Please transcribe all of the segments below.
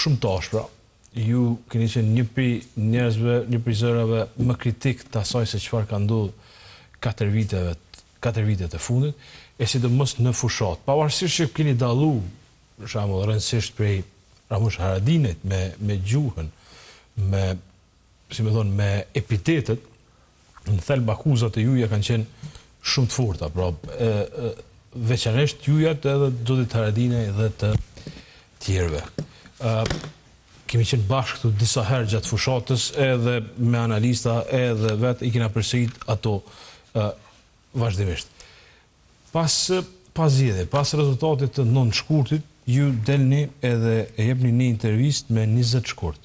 shumë të ashpra. Ju keni qenë një prej njerëzve, një prej zërave më kritik të asaj se çfarë ka ndodhur 4 vitet e fundit, e sidomos në fushat. Pavarësisht që keni dallu, për shembull, rëndësisht prej Ramush Haradinit me gjuhën, me epitetet, në thelb akuzat e juja kanë qenë shumë të forta, pra veçanërisht jujat edhe Zotit Haradinaj dhe të tjerëve. Kemi qenë bashkë këtu disa herë gjatë fushatës, edhe me analista, edhe vetë i kena përsërit ato vazhdimisht. Pas zgjedhjeve, pas rezultatit të 9 shkurtit, ju delni edhe e jepni një intervistë me 20 shkurt.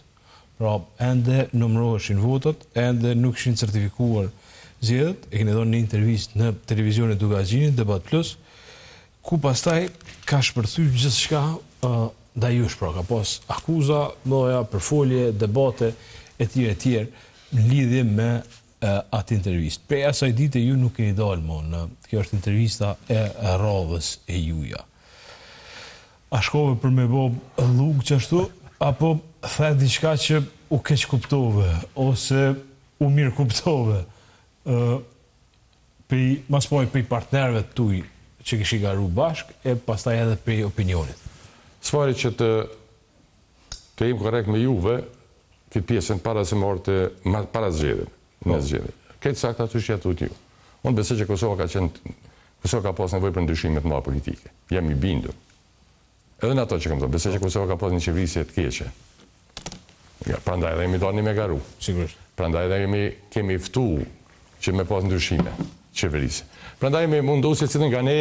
Pra, ende numëroheshin votat, ende nuk ishin certifikuar zgjedhjet, e keni dhënë një intervistë në televizionin Dugazhinit, Debat Plus, ku pastaj ka shpërthyer gjithçka ndaj jush, pra ka pas akuza, mëdha, përfolje, debate etj. Në lidhje me atë intervistë. Prej asaj dite ju nuk keni dalë më, kjo është intervista e radhës e juja. A shkove për me bo lugë qashtu, apo the diçka që u keq kuptove, ose u mirë kuptove, mas poj për partnerve tuj që kishi garu bashk, e pastaj edhe për opinionit. Sfari që të im korrekt me juve, këtë pjesën para se morte, para zgjedhjeve, në zgjedhje. Këtë sakta të shjetu t'ju. Unë besoj që Kosova ka pas nevojë për ndryshimet më politike. Jam i bindur. Edhe në ato që kam thënë, besoj që Kosova ka pas një qeverisje të keqe. Prandaj edhe jemi doni me garu. Sigurisht. Prandaj edhe kemi ftu që me pas ndryshime qeverisje. Prandaj jemi mundu se cilën nga ne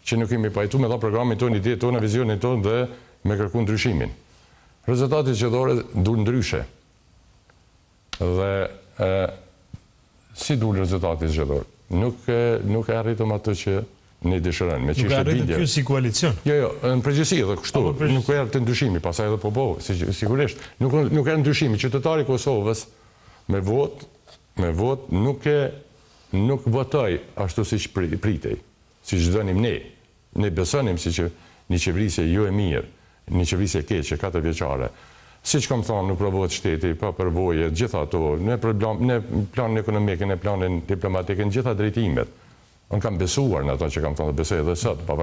që nuk kemi pajtu me dha programin tonë, ide tonë, vizionin tonë dhe me kërku ndryshimin. Rezultatit zgjedhore dur ndryshe. Dhe si dur rezultatit zgjedhore? Nuk e arritëm atë që ne dëshirojmë. Nuk e arritëm kjo si koalicion? Jo, në përgjithësi edhe kështu. Nuk e arritëm ndryshimi, pasaj edhe po, sigurisht. Nuk e ndryshimi. Qytetari Kosovës me vot nuk votoj ashtu si që pritej, si që dënim ne. Ne besonim si që një qeverisje jo e mirë, një qeverisje keqe, 4 vjeçare, si që kam thonë, nuk provohet shteti, pa përvoje, gjitha ato, në planin ekonomik, në planin diplomatik, në gjitha drejtimet. Unë kam besuar në ato që kam thonë dhe besoj edhe sot,